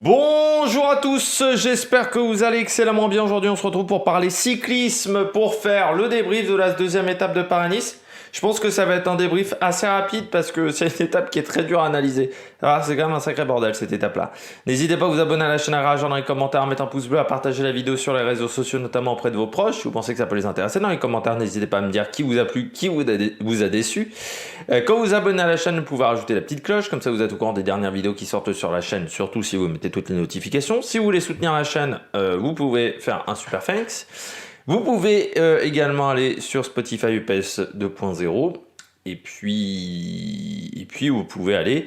Bonjour à tous, j'espère que vous allez excellemment bien. Aujourd'hui on se retrouve pour parler cyclisme, pour faire le débrief de la deuxième étape de Paris-Nice. Je pense que ça va être un débrief assez rapide parce que c'est une étape qui est très dure à analyser. Alors c'est quand même un sacré bordel cette étape-là. N'hésitez pas à vous abonner à la chaîne, à réagir dans les commentaires, à mettre un pouce bleu, à partager la vidéo sur les réseaux sociaux, notamment auprès de vos proches. Si vous pensez que ça peut les intéresser, dans les commentaires, n'hésitez pas à me dire qui vous a plu, qui vous a déçu. Quand vous vous abonnez à la chaîne, vous pouvez rajouter la petite cloche, comme ça vous êtes au courant des dernières vidéos qui sortent sur la chaîne, surtout si vous mettez toutes les notifications. Si vous voulez soutenir la chaîne, vous pouvez faire un super thanks. Vous pouvez également aller sur Spotify UPS 2.0. Et puis vous pouvez aller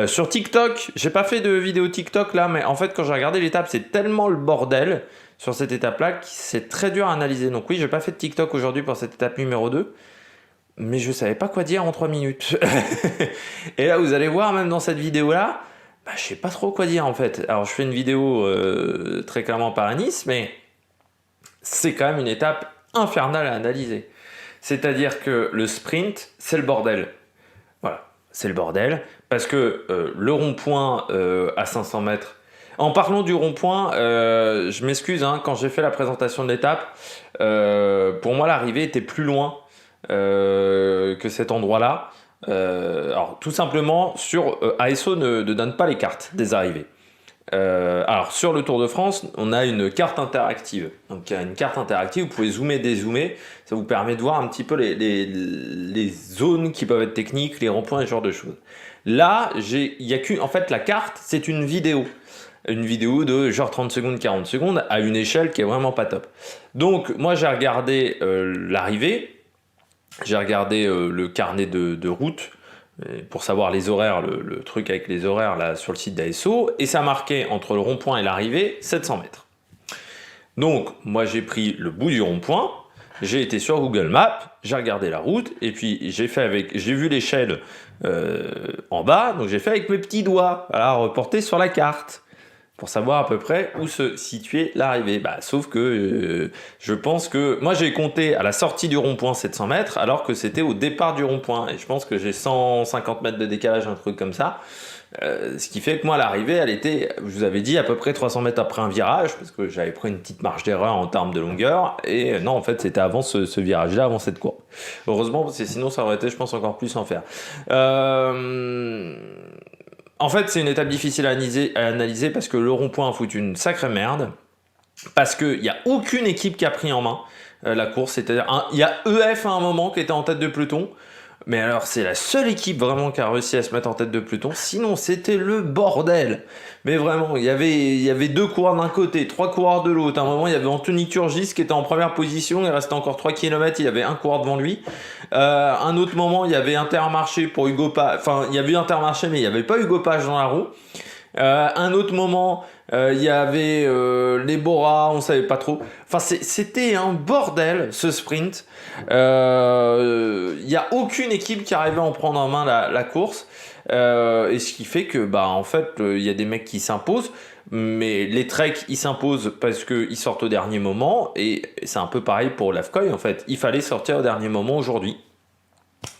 sur TikTok. J'ai pas fait de vidéo TikTok là, mais en fait quand j'ai regardé l'étape, c'est tellement le bordel sur cette étape-là que c'est très dur à analyser. Donc oui, j'ai pas fait de TikTok aujourd'hui pour cette étape numéro 2. Mais je savais pas quoi dire en 3 minutes. Et là, vous allez voir, même dans cette vidéo-là, je sais pas trop quoi dire en fait. Alors, je fais une vidéo très clairement Paris-Nice, mais c'est quand même une étape infernale à analyser. C'est-à-dire que le sprint, c'est le bordel. Voilà, c'est le bordel. Parce que le rond-point à 500 mètres. En parlant du rond-point, je m'excuse, hein, quand j'ai fait la présentation de l'étape, pour moi, l'arrivée était plus loin que cet endroit-là. Alors tout simplement sur ASO ne donne pas les cartes des arrivées. Alors sur le Tour de France, on a une carte interactive. Donc il y a une carte interactive, vous pouvez zoomer, dézoomer, ça vous permet de voir un petit peu les zones qui peuvent être techniques, les ronds-points et ce genre de choses. Là, il y a en fait la carte, c'est une vidéo. Une vidéo de genre 30 secondes, 40 secondes à une échelle qui est vraiment pas top. Donc moi j'ai regardé l'arrivée. J'ai regardé le carnet de route pour savoir les horaires, le truc avec les horaires là sur le site d'ASO, et ça marquait entre le rond-point et l'arrivée 700 mètres. Donc moi j'ai pris le bout du rond-point, j'ai été sur Google Maps, j'ai regardé la route, et puis j'ai vu l'échelle en bas, donc j'ai fait avec mes petits doigts, voilà, reporté sur la carte pour savoir à peu près où se situait l'arrivée. Sauf que je pense que... Moi, j'ai compté à la sortie du rond-point 700 mètres, alors que c'était au départ du rond-point. Et je pense que j'ai 150 mètres de décalage, un truc comme ça. Ce qui fait que moi, l'arrivée, elle était, je vous avais dit, à peu près 300 mètres après un virage, parce que j'avais pris une petite marge d'erreur en termes de longueur. Et non, en fait, c'était avant ce virage-là, avant cette courbe. Heureusement, parce que sinon, ça aurait été, je pense, encore plus en faire. En fait, c'est une étape difficile à analyser parce que le rond-point a foutu une sacrée merde. Parce qu'il n'y a aucune équipe qui a pris en main la course. C'est-à-dire, il y a EF à un moment qui était en tête de peloton. Mais alors, c'est la seule équipe vraiment qui a réussi à se mettre en tête de peloton. Sinon, c'était le bordel. Mais vraiment, il y avait 2 coureurs d'un côté, 3 coureurs de l'autre. À un moment, il y avait Anthony Turgis qui était en première position. Il restait encore 3 km. Il y avait un coureur devant lui. Un autre moment, il y avait Intermarché pour Hugo Page. Enfin, il y avait Intermarché, mais il n'y avait pas Hugo Page dans la roue. Un autre moment, il y avait les Bora, on savait pas trop. Enfin, c'était un bordel ce sprint. Il y a aucune équipe qui arrivait à en prendre en main la course. Et ce qui fait que, en fait, il y a des mecs qui s'imposent. Mais les Trek, ils s'imposent parce qu'ils sortent au dernier moment. Et c'est un peu pareil pour l'Afcoy, en fait. Il fallait sortir au dernier moment aujourd'hui.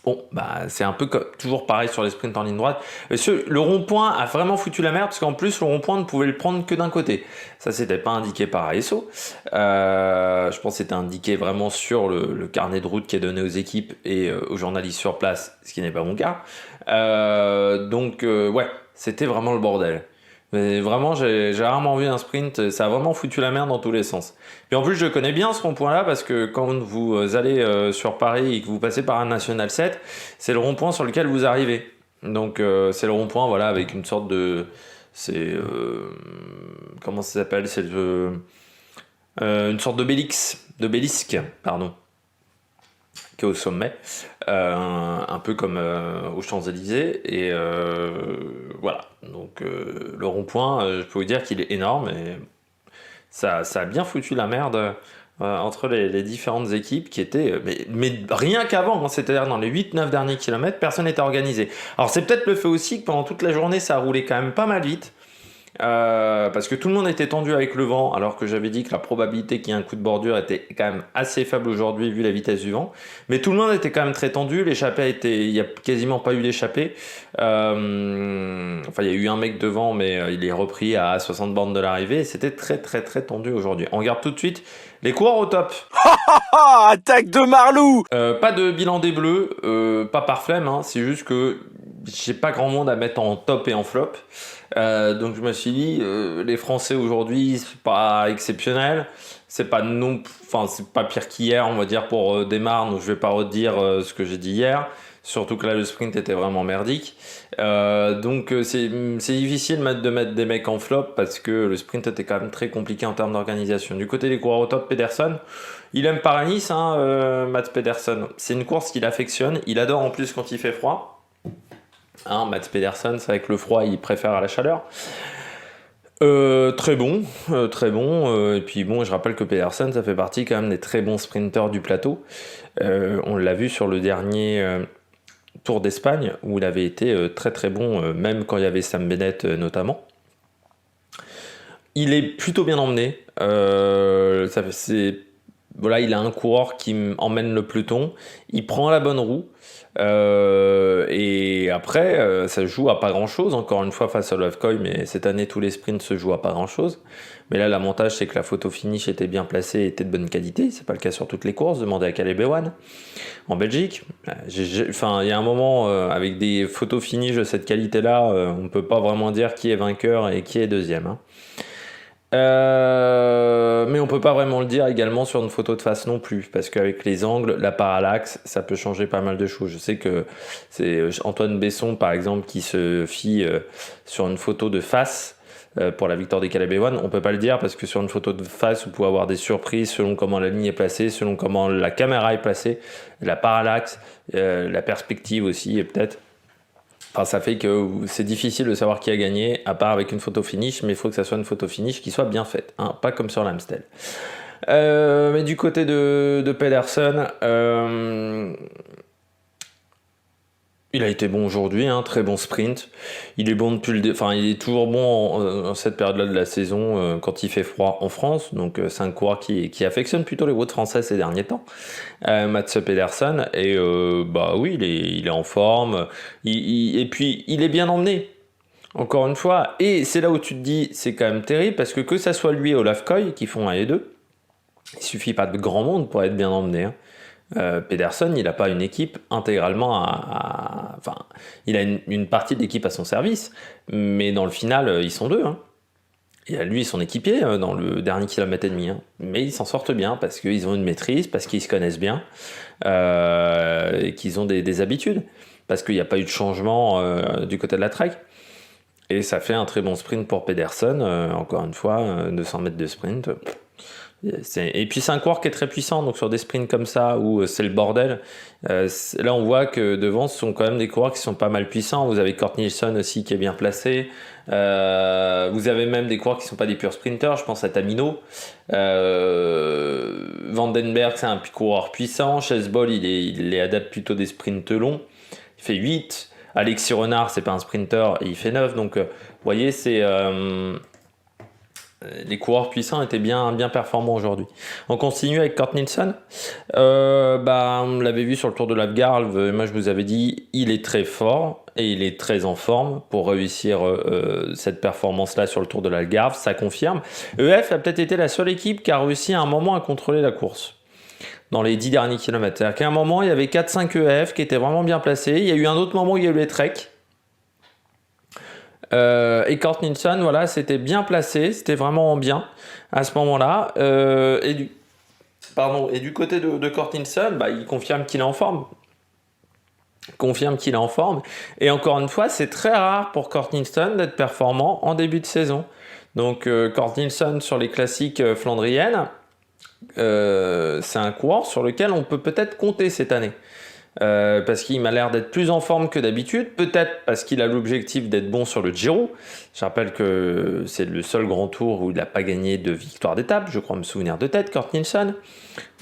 Bon, c'est un peu toujours pareil sur les sprints en ligne droite. Le rond-point a vraiment foutu la merde parce qu'en plus, le rond-point ne pouvait le prendre que d'un côté. Ça, c'était pas indiqué par ASO. Je pense que c'était indiqué vraiment sur le carnet de route qui est donné aux équipes et aux journalistes sur place, ce qui n'est pas mon cas. Ouais, c'était vraiment le bordel. Mais vraiment, j'ai rarement vu un sprint, ça a vraiment foutu la merde dans tous les sens. Puis en plus, je connais bien ce rond-point-là parce que quand vous allez sur Paris et que vous passez par un National 7, c'est le rond-point sur lequel vous arrivez. Donc c'est le rond-point, voilà, avec une sorte de... comment ça s'appelle? C'est une sorte d'obélisque, pardon, qui est au sommet, un peu comme aux Champs-Élysées, et voilà, donc le rond-point, je peux vous dire qu'il est énorme, et ça a bien foutu la merde entre les différentes équipes qui étaient, mais rien qu'avant, hein, c'est-à-dire dans les 8-9 derniers kilomètres, personne n'était organisé. Alors c'est peut-être le fait aussi que pendant toute la journée, ça a roulé quand même pas mal vite, parce que tout le monde était tendu avec le vent, alors que j'avais dit que la probabilité qu'il y ait un coup de bordure était quand même assez faible aujourd'hui vu la vitesse du vent. Mais tout le monde était quand même très tendu, il n'y a quasiment pas eu d'échappée. Enfin, il y a eu un mec devant, mais il est repris à 60 bornes de l'arrivée, et c'était très très très tendu aujourd'hui. On regarde tout de suite les coureurs au top. Ah, attaque de Marlou! Pas de bilan des bleus, pas par flemme, hein, c'est juste que j'ai pas grand monde à mettre en top et en flop. Donc je me suis dit, les Français aujourd'hui, c'est pas exceptionnel, c'est pas c'est pas pire qu'hier, on va dire pour Desmar, donc je vais pas redire ce que j'ai dit hier. Surtout que là le sprint était vraiment merdique. C'est difficile de mettre des mecs en flop parce que le sprint était quand même très compliqué en termes d'organisation. Du côté des coureurs au top, Pedersen, il aime Paris-Nice, hein, Mats Pedersen. C'est une course qu'il affectionne. Il adore en plus quand il fait froid. Hein, Mats Pedersen, c'est avec le froid, il préfère à la chaleur. Très bon, très bon. Et puis bon, je rappelle que Pedersen, ça fait partie quand même des très bons sprinteurs du plateau. On l'a vu sur le dernier Tour d'Espagne où il avait été très très bon, même quand il y avait Sam Bennett notamment. Il est plutôt bien emmené. Voilà, il a un coureur qui emmène le peloton. Il prend la bonne roue. Et après, ça se joue à pas grand chose, encore une fois face à Lovecoy, mais cette année tous les sprints se jouent à pas grand chose. Mais là, l'avantage c'est que la photo finish était bien placée et était de bonne qualité. C'est pas le cas sur toutes les courses. Demandez à Caleb Ewan en Belgique. Enfin, il y a un moment avec des photos finish de cette qualité-là, on peut pas vraiment dire qui est vainqueur et qui est deuxième. Hein. Mais on peut pas vraiment le dire également sur une photo de face non plus, parce qu'avec les angles, la parallaxe, ça peut changer pas mal de choses. Je sais que c'est Antoine Besson par exemple qui se fie sur une photo de face pour la victoire des Caleb Ewan. On peut pas le dire parce que sur une photo de face, vous pouvez avoir des surprises selon comment la ligne est placée, selon comment la caméra est placée, la parallaxe, la perspective aussi et peut-être. Enfin, ça fait que c'est difficile de savoir qui a gagné, à part avec une photo finish, mais il faut que ça soit une photo finish qui soit bien faite, hein, pas comme sur l'Amstel. Mais du côté de Pedersen, il a été bon aujourd'hui, hein, très bon sprint. Il est bon depuis il est toujours bon en cette période-là de la saison quand il fait froid en France. Donc c'est un coureur qui affectionne plutôt les routes françaises ces derniers temps. Mats Pedersen et bah oui, il est en forme. Et puis il est bien emmené. Encore une fois, et c'est là où tu te dis c'est quand même terrible parce que ça soit lui et Olaf Koy qui font 1 et 2, il suffit pas de grand monde pour être bien emmené. Hein. Pedersen, il n'a pas une équipe intégralement Enfin, il a une partie de l'équipe à son service, mais dans le final, ils sont deux. Hein. Il y a lui et son équipier dans le dernier kilomètre et demi. Hein. Mais ils s'en sortent bien parce qu'ils ont une maîtrise, parce qu'ils se connaissent bien, et qu'ils ont des habitudes. Parce qu'il n'y a pas eu de changement du côté de la Trek. Et ça fait un très bon sprint pour Pedersen. Encore une fois, 200 mètres de sprint. Et puis c'est un coureur qui est très puissant, donc sur des sprints comme ça où c'est le bordel, là on voit que devant ce sont quand même des coureurs qui sont pas mal puissants. Vous avez Kort Nielsen aussi qui est bien placé, vous avez même des coureurs qui sont pas des purs sprinters, je pense à Tamino, Vandenberg c'est un coureur puissant, Chesbol il est adapte plutôt des sprints longs, il fait 8, Alexis Renard c'est pas un sprinter et il fait 9, donc vous voyez c'est... les coureurs puissants étaient bien performants aujourd'hui. On continue avec Kort Nielsen. On l'avait vu sur le Tour de l'Algarve. Moi, je vous avais dit, il est très fort et il est très en forme pour réussir cette performance-là sur le Tour de l'Algarve. Ça confirme. EF a peut-être été la seule équipe qui a réussi à un moment à contrôler la course dans les 10 derniers kilomètres. C'est-à-dire qu'à un moment, il y avait 4-5 EF qui étaient vraiment bien placés. Il y a eu un autre moment où il y a eu les Trek. Et Kort Nielsen, voilà, c'était bien placé, c'était vraiment bien à ce moment-là. Et du côté de Kort Nielsen, il confirme qu'il est en forme. Et encore une fois, c'est très rare pour Kort Nielsen d'être performant en début de saison. Donc Kort Nielsen sur les classiques flandriennes, c'est un coureur sur lequel on peut peut-être compter cette année. Parce qu'il m'a l'air d'être plus en forme que d'habitude, peut-être parce qu'il a l'objectif d'être bon sur le Giro. Je rappelle que c'est le seul grand tour où il n'a pas gagné de victoire d'étape, je crois me souvenir de tête, Kort Nielsen.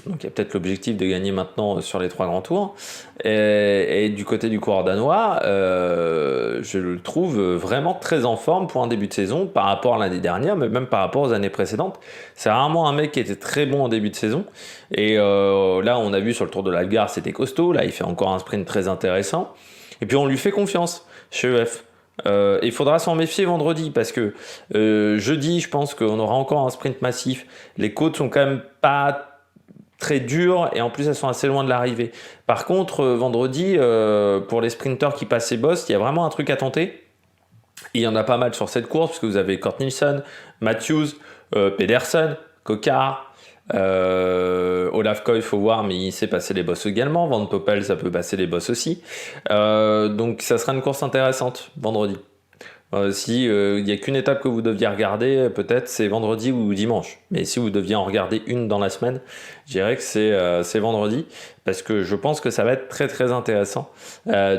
Donc il y a peut-être l'objectif de gagner maintenant sur les 3 grands tours. Et du côté du coureur danois, je le trouve vraiment très en forme pour un début de saison par rapport à l'année dernière, mais même par rapport aux années précédentes. C'est rarement un mec qui était très bon en début de saison. Et là, on a vu sur le Tour de l'Algarve, c'était costaud. Là, il fait encore un sprint très intéressant. Et puis, on lui fait confiance chez EF. Il faudra s'en méfier vendredi parce que jeudi, je pense qu'on aura encore un sprint massif. Les côtes sont quand même pas très dures et en plus elles sont assez loin de l'arrivée. Par contre, vendredi, pour les sprinteurs qui passent ces bosses, il y a vraiment un truc à tenter. Il y en a pas mal sur cette course parce que vous avez Kort Nielsen, Matthews, Pedersen, Coquard. Olaf Koy, il faut voir, mais il sait passer les bosses également. Van Poppel, ça peut passer les bosses aussi. Donc ça sera une course intéressante vendredi. Si il n'y a qu'une étape que vous deviez regarder, peut-être c'est vendredi ou dimanche. Mais si vous deviez en regarder une dans la semaine, je dirais que c'est vendredi, parce que je pense que ça va être très très intéressant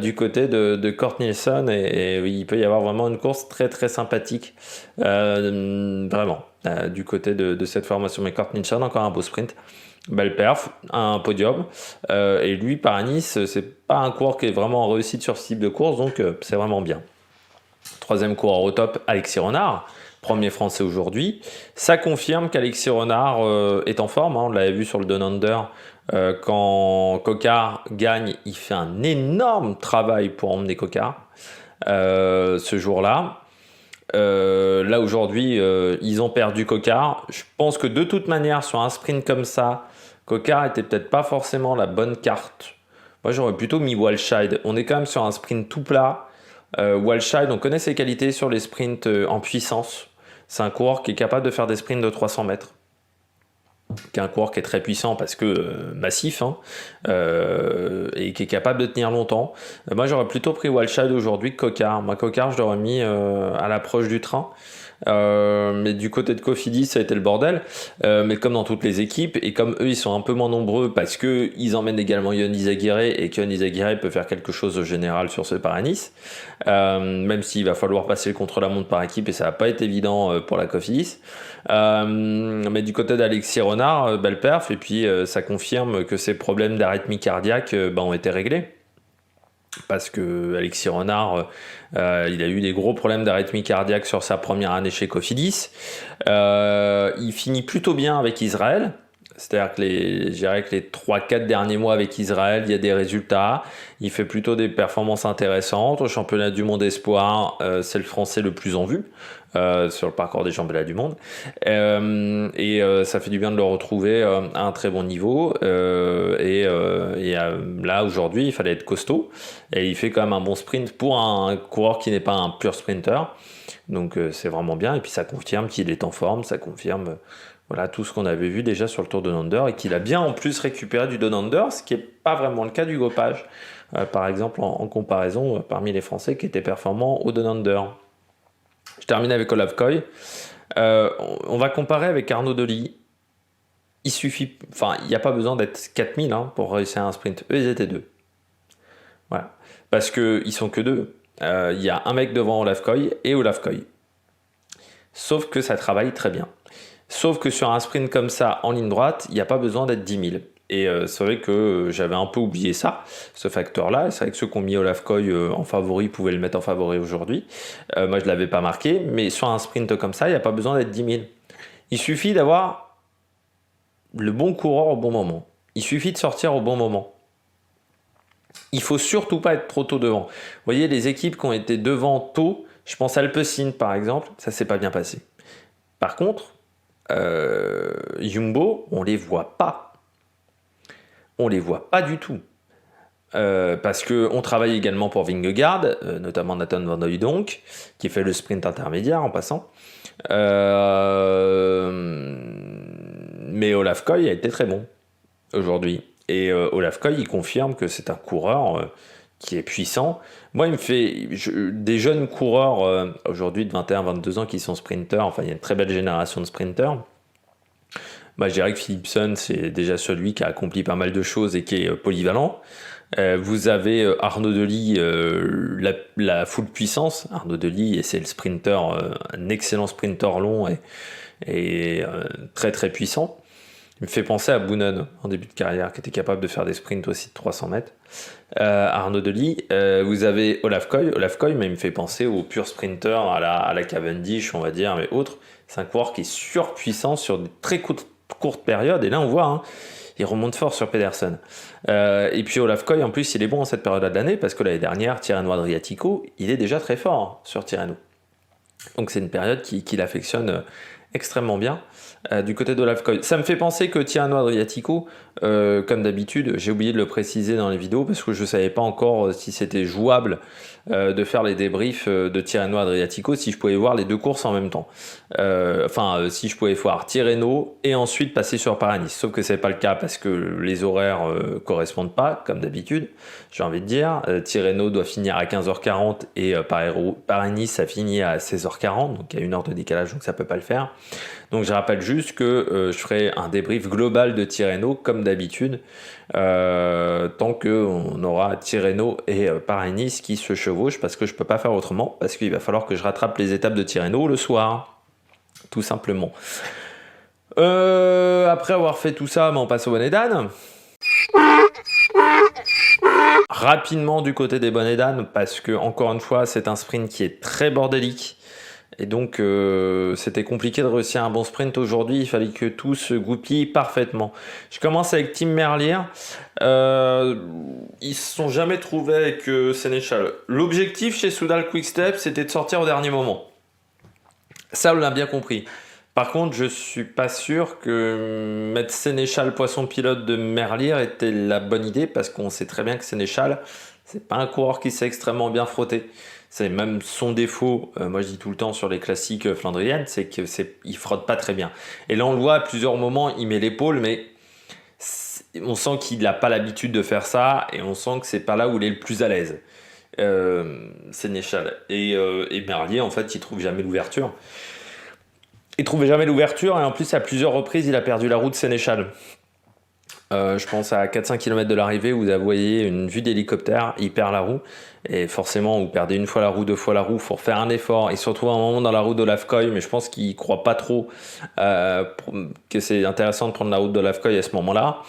du côté de Kort Nielsen, et il peut y avoir vraiment une course très très sympathique, vraiment, du côté de cette formation. Mais Kort Nielsen, encore un beau sprint. Belle perf, un podium, et lui Paris-Nice, c'est pas un coureur qui est vraiment en réussite sur ce type de course, donc c'est vraiment bien. Troisième coureur au top, Alexis Renard, premier français aujourd'hui. Ça confirme qu'Alexis Renard est en forme. On l'avait vu sur le Down Under. Quand Coquard gagne, il fait un énorme travail pour emmener Coquard ce jour-là. Là aujourd'hui, ils ont perdu Coquard. Je pense que de toute manière, sur un sprint comme ça, Coquard était peut-être pas forcément la bonne carte. Moi, j'aurais plutôt mis Walscheid. On est quand même sur un sprint tout plat. Walscheid, on connaît ses qualités sur les sprints en puissance. C'est un coureur qui est capable de faire des sprints de 300 mètres. Qui est un coureur qui est très puissant parce que massif, hein, et qui est capable de tenir longtemps. Moi, j'aurais plutôt pris Walscheid aujourd'hui que Coquard. Moi, Coquard, je l'aurais mis à l'approche du train. Mais du côté de Cofidis, ça a été le bordel. Mais comme dans toutes les équipes, et comme eux, ils sont un peu moins nombreux parce qu'ils emmènent également Yon Izagirre, et que Yon Izagirre peut faire quelque chose au général sur ce Paris-Nice. Même s'il va falloir passer le contre-la-montre par équipe, et ça va pas être évident pour la Cofidis. Mais du côté d'Alexis Renard, belle perf, et puis ça confirme que ses problèmes d'arythmie cardiaque ont été réglés. Parce que Alexis Renard, il a eu des gros problèmes d'arythmie cardiaque sur sa première année chez Cofidis. Il finit plutôt bien avec Israël. C'est-à-dire que je dirais que les 3-4 derniers mois avec Israël, il y a des résultats. Il fait plutôt des performances intéressantes. Au championnat du monde espoir, c'est le Français le plus en vue sur le parcours des championnats du monde. Ça fait du bien de le retrouver à un très bon niveau. Là, aujourd'hui, il fallait être costaud. Et il fait quand même un bon sprint pour un coureur qui n'est pas un pur sprinter. Donc c'est vraiment bien. Et puis ça confirme qu'il est en forme. Ça confirme... Voilà tout ce qu'on avait vu déjà sur le Tour Down Under, et qu'il a bien en plus récupéré du Down Under, ce qui n'est pas vraiment le cas du Gopage, par exemple en comparaison parmi les Français qui étaient performants au Down Under. Je termine avec Olaf Koy. On va comparer avec Arnaud Delis. Il n'y a pas besoin d'être 4000 pour réussir un sprint. Eux, ils étaient 2. Voilà. Parce qu'ils sont que 2. Il y a un mec devant Olaf Koy et Olaf Koy. Sauf que ça travaille très bien. Sauf que sur un sprint comme ça, en ligne droite, il n'y a pas besoin d'être 10 000. Et c'est vrai que j'avais un peu oublié ça, ce facteur-là. C'est vrai que ceux qui ont mis Olaf Koy en favori pouvaient le mettre en favori aujourd'hui. Moi, je ne l'avais pas marqué. Mais sur un sprint comme ça, il n'y a pas besoin d'être 10 000. Il suffit d'avoir le bon coureur au bon moment. Il suffit de sortir au bon moment. Il ne faut surtout pas être trop tôt devant. Vous voyez, les équipes qui ont été devant tôt, je pense à Alpecin par exemple, ça ne s'est pas bien passé. Par contre, Jumbo, on les voit pas. On les voit pas du tout. Parce qu'on travaille également pour Vingegaard, notamment Nathan Van Hooydonck, qui fait le sprint intermédiaire en passant. Mais Olaf Koy a été très bon aujourd'hui. Et Olaf Koy, il confirme que c'est un coureur qui est puissant. Moi, il me fait des jeunes coureurs aujourd'hui de 21-22 ans qui sont sprinteurs. Enfin, il y a une très belle génération de sprinteurs. Bah, je dirais que Philipsen, c'est déjà celui qui a accompli pas mal de choses et qui est polyvalent. Vous avez Arnaud Delis, la full puissance. Arnaud Delis, c'est le sprinter, un excellent sprinter long et très très puissant. Il me fait penser à Boonen en début de carrière, qui était capable de faire des sprints aussi de 300 mètres. Arnaud Delis, vous avez Olaf Koy, mais il me fait penser au pur sprinter à la Cavendish, on va dire, mais autres. C'est un coureur qui est surpuissant sur des très courtes périodes, et là on voit, hein, il remonte fort sur Pedersen. Et puis Olaf Koy, en plus, il est bon en cette période de l'année, parce que l'année dernière, Tirreno Adriatico, il est déjà très fort sur Tirreno. Donc c'est une période qu'il affectionne extrêmement bien. Du côté d'Olaf Koy. Ça me fait penser que Tirreno Adriatico, comme d'habitude, j'ai oublié de le préciser dans les vidéos parce que je ne savais pas encore si c'était jouable de faire les débriefs de Tirreno Adriatico, si je pouvais voir les deux courses en même temps. Si je pouvais voir Tirreno et ensuite passer sur Paris-Nice. Sauf que ce n'est pas le cas parce que les horaires correspondent pas, comme d'habitude, j'ai envie de dire. Tirreno doit finir à 15h40 et Paris-Nice, ça finit à 16h40, donc il y a 1 heure de décalage, donc ça ne peut pas le faire. Donc je rappelle juste que je ferai un débrief global de Tirreno comme d'habitude, tant qu'on aura Tirreno et Paris-Nice qui se chevauchent, parce que je ne peux pas faire autrement, parce qu'il va falloir que je rattrape les étapes de Tirreno le soir, tout simplement. Après avoir fait tout ça, on passe au bonnet d'âne. Rapidement du côté des bonnets d'âne, parce que encore une fois c'est un sprint qui est très bordélique. Et donc, c'était compliqué de réussir un bon sprint aujourd'hui. Il fallait que tout se goupille parfaitement. Je commence avec Tim Merlier. Ils se sont jamais trouvés avec Sénéchal. L'objectif chez Soudal Quick-Step, c'était de sortir au dernier moment. Ça, on l'a bien compris. Par contre, je suis pas sûr que mettre Sénéchal poisson pilote de Merlier était la bonne idée, parce qu'on sait très bien que Sénéchal, c'est pas un coureur qui s'est extrêmement bien frotté. C'est même son défaut, moi je dis tout le temps sur les classiques flandriennes, c'est qu'il frotte pas très bien. Et là on le voit à plusieurs moments, il met l'épaule, mais on sent qu'il n'a pas l'habitude de faire ça, et on sent que c'est pas là où il est le plus à l'aise. Sénéchal. Et Merlier, en fait, il trouve jamais l'ouverture. Il trouvait jamais l'ouverture, et en plus à plusieurs reprises il a perdu la roue de Sénéchal. Je pense à 4-5 km de l'arrivée, vous voyez une vue d'hélicoptère, il perd la roue, et forcément vous perdez une fois la roue, 2 fois la roue, il faut refaire un effort. Il se retrouve à un moment dans la roue d'Olaf Koy, mais je pense qu'il ne croit pas trop que c'est intéressant de prendre la route d'Olaf Koy à ce moment-là.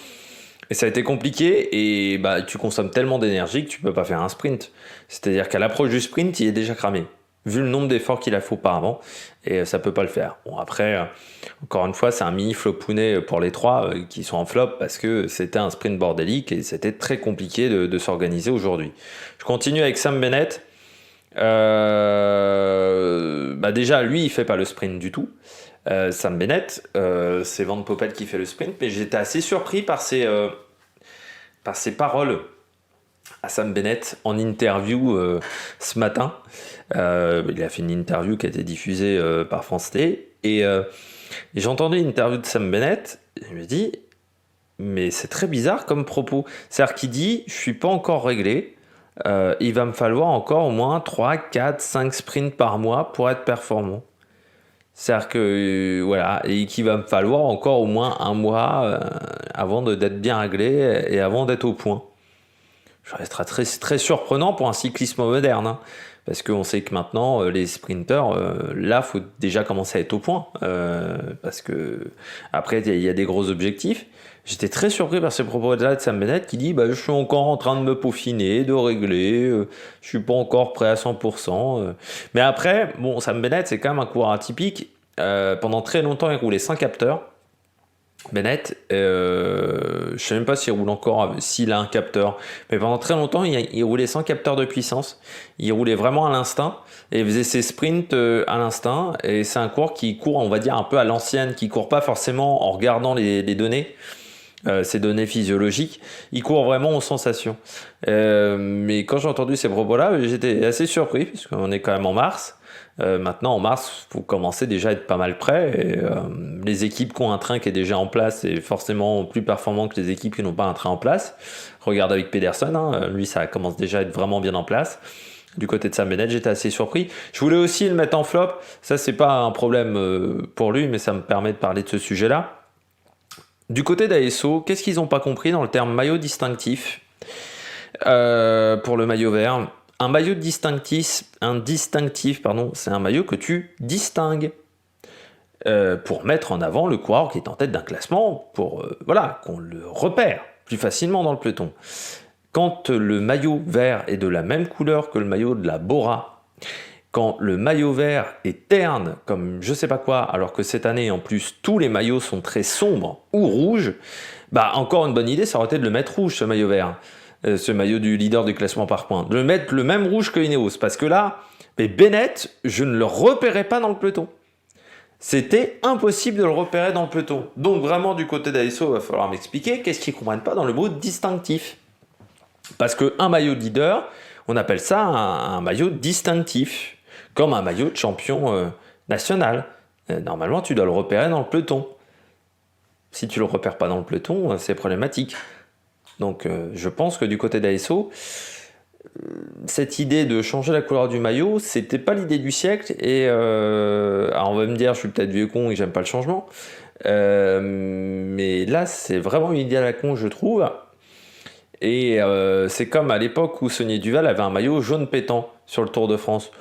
Et ça a été compliqué, et tu consommes tellement d'énergie que tu ne peux pas faire un sprint. C'est-à-dire qu'à l'approche du sprint, il est déjà cramé, vu le nombre d'efforts qu'il a fait auparavant, et ça peut pas le faire. Bon, après, encore une fois, c'est un mini flopounet pour les trois qui sont en flop, parce que c'était un sprint bordélique et c'était très compliqué de s'organiser aujourd'hui. Je continue avec Sam Bennett. Déjà, lui, il fait pas le sprint du tout. Sam Bennett, c'est Van Poppel qui fait le sprint, mais j'étais assez surpris par ses paroles à Sam Bennett en interview ce matin. Il a fait une interview qui a été diffusée par France T, et j'ai entendu une interview de Sam Bennett, et je me dis, mais c'est très bizarre comme propos. C'est-à-dire qu'il dit, je suis pas encore réglé, il va me falloir encore au moins 3, 4, 5 sprints par mois pour être performant. C'est-à-dire que, voilà, et qu'il va me falloir encore au moins 1 mois avant d'être bien réglé et avant d'être au point. Ça restera très, très surprenant pour un cyclisme moderne, hein, parce qu'on sait que maintenant, les sprinteurs, là, il faut déjà commencer à être au point, parce que après, il y a des gros objectifs. J'étais très surpris par ces propos-là de Sam Bennett qui dit je suis encore en train de me peaufiner, de régler, je suis pas encore prêt à 100%. Mais après, bon, Sam Bennett, c'est quand même un coureur atypique. Pendant très longtemps, il roulait 5 capteurs. Bennett, je sais même pas s'il roule encore, s'il a un capteur, mais pendant très longtemps il roulait sans capteur de puissance, il roulait vraiment à l'instinct et il faisait ses sprints à l'instinct, et c'est un coureur qui court, on va dire, un peu à l'ancienne, qui court pas forcément en regardant les données, ces données physiologiques, il court vraiment aux sensations. Mais quand j'ai entendu ces propos-là, j'étais assez surpris, puisqu'on est quand même en mars. Maintenant en mars, il faut commencer déjà à être pas mal prêt, et les équipes qui ont un train qui est déjà en place, c'est forcément plus performant que les équipes qui n'ont pas un train en place. Regarde avec Pedersen, hein, lui ça commence déjà à être vraiment bien en place. Du côté de Sam Bennett, j'étais assez surpris. Je voulais aussi le mettre en flop, ça c'est pas un problème pour lui, mais ça me permet de parler de ce sujet-là. Du côté d'ASO, qu'est-ce qu'ils n'ont pas compris dans le terme maillot distinctif pour le maillot vert? Un maillot distinctif, c'est un maillot que tu distingues. pour mettre en avant le coureur qui est en tête d'un classement, pour voilà, qu'on le repère plus facilement dans le peloton. Quand le maillot vert est de la même couleur que le maillot de la Bora, quand le maillot vert est terne comme je sais pas quoi, alors que cette année en plus tous les maillots sont très sombres ou rouges, bah encore une bonne idée ça aurait été de le mettre rouge ce maillot vert, ce maillot du leader du classement par points, de le mettre le même rouge que Ineos, parce que là, mais Bennett, je ne le repérais pas dans le peloton. C'était impossible de le repérer dans le peloton. Donc vraiment du côté d'ASO, il va falloir m'expliquer qu'est-ce qu'ils ne comprennent pas dans le mot distinctif. Parce qu'un maillot de leader, on appelle ça un maillot distinctif, comme un maillot de champion national. Normalement, tu dois le repérer dans le peloton. Si tu ne le repères pas dans le peloton, c'est problématique. Donc je pense que du côté d'ASO, cette idée de changer la couleur du maillot, c'était pas l'idée du siècle. Et alors on va me dire, je suis peut-être vieux con et j'aime pas le changement. Mais là, c'est vraiment une idée à la con, je trouve. Et c'est comme à l'époque où Saunier Duval avait un maillot jaune pétant sur le Tour de France.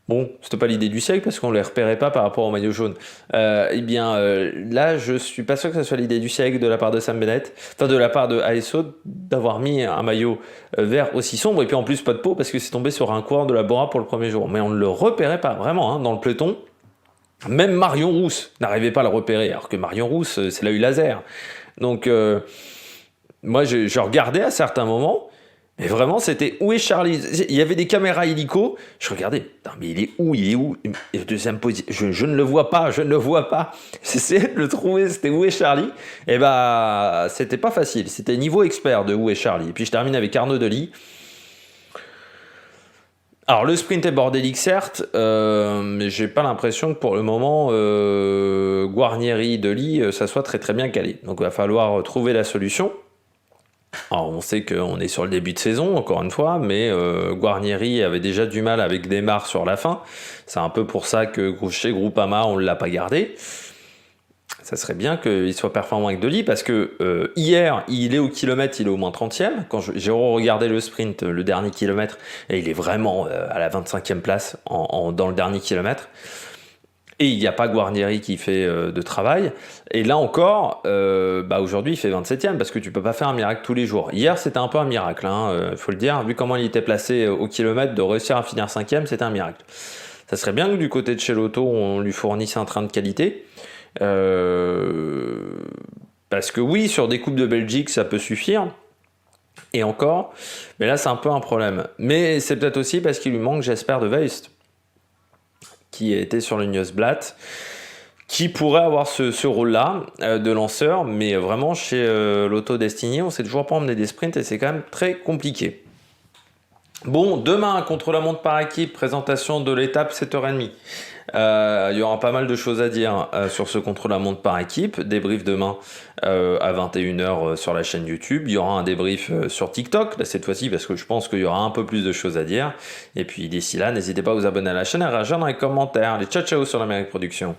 Bon, c'était pas l'idée du siècle parce qu'on ne les repérait pas par rapport au maillot jaune. Là, je suis pas sûr que ce soit l'idée du siècle de la part de Sam Bennett, enfin de la part de ASO, d'avoir mis un maillot vert aussi sombre, et puis en plus pas de peau parce que c'est tombé sur un coureur de la Bora pour le premier jour. Mais on ne le repérait pas vraiment dans le peloton. Même Marion Rousse n'arrivait pas à le repérer, alors que Marion Rousse, c'est l'œil laser. Donc, moi, je regardais à certains moments. Mais vraiment, c'était où est Charlie? Il y avait des caméras hélico. Je regardais. Non, mais il est où? Il est où? Et deuxième position. Je ne le vois pas. Je ne le vois pas. J'essayais de le trouver. C'était où est Charlie? Et bah, c'était pas facile. C'était niveau expert de où est Charlie. Et puis je termine avec Arnaud Delis. Alors le sprint est bordélique certes, mais j'ai pas l'impression que pour le moment Guarnieri, Delis, ça soit très très bien calé. Donc il va falloir trouver la solution. Alors on sait qu'on est sur le début de saison, encore une fois, mais Guarnieri avait déjà du mal avec Desmar sur la fin. C'est un peu pour ça que chez Groupama, on ne l'a pas gardé. Ça serait bien qu'il soit performant avec Delis, parce que hier, il est au kilomètre, il est au moins 30e. Quand j'ai regardé le sprint, le dernier kilomètre, et il est vraiment à la 25e place dans le dernier kilomètre. Et il n'y a pas Guarnieri qui fait de travail. Et là encore, aujourd'hui, il fait 27e parce que tu ne peux pas faire un miracle tous les jours. Hier, c'était un peu un miracle, il faut le dire. Vu comment il était placé au kilomètre, de réussir à finir 5e, c'était un miracle. Ça serait bien que du côté de chez Lotto, on lui fournisse un train de qualité. Parce que oui, sur des Coupes de Belgique, ça peut suffire. Et encore, mais là, c'est un peu un problème. Mais c'est peut-être aussi parce qu'il lui manque, j'espère, de Weist, qui était sur le Newsblatt, qui pourrait avoir ce rôle-là de lanceur, mais vraiment chez l'Auto Destiny, on sait toujours pas emmener des sprints et c'est quand même très compliqué. Bon, demain, contre-la-montre par équipe, présentation de l'étape 7h30. Il y aura pas mal de choses à dire sur ce contre-la-montre par équipe. Débrief demain à 21h sur la chaîne YouTube. Il y aura un débrief sur TikTok, là, cette fois-ci, parce que je pense qu'il y aura un peu plus de choses à dire. Et puis d'ici là, n'hésitez pas à vous abonner à la chaîne et à réagir dans les commentaires. Allez, ciao ciao sur l'Amérique Production.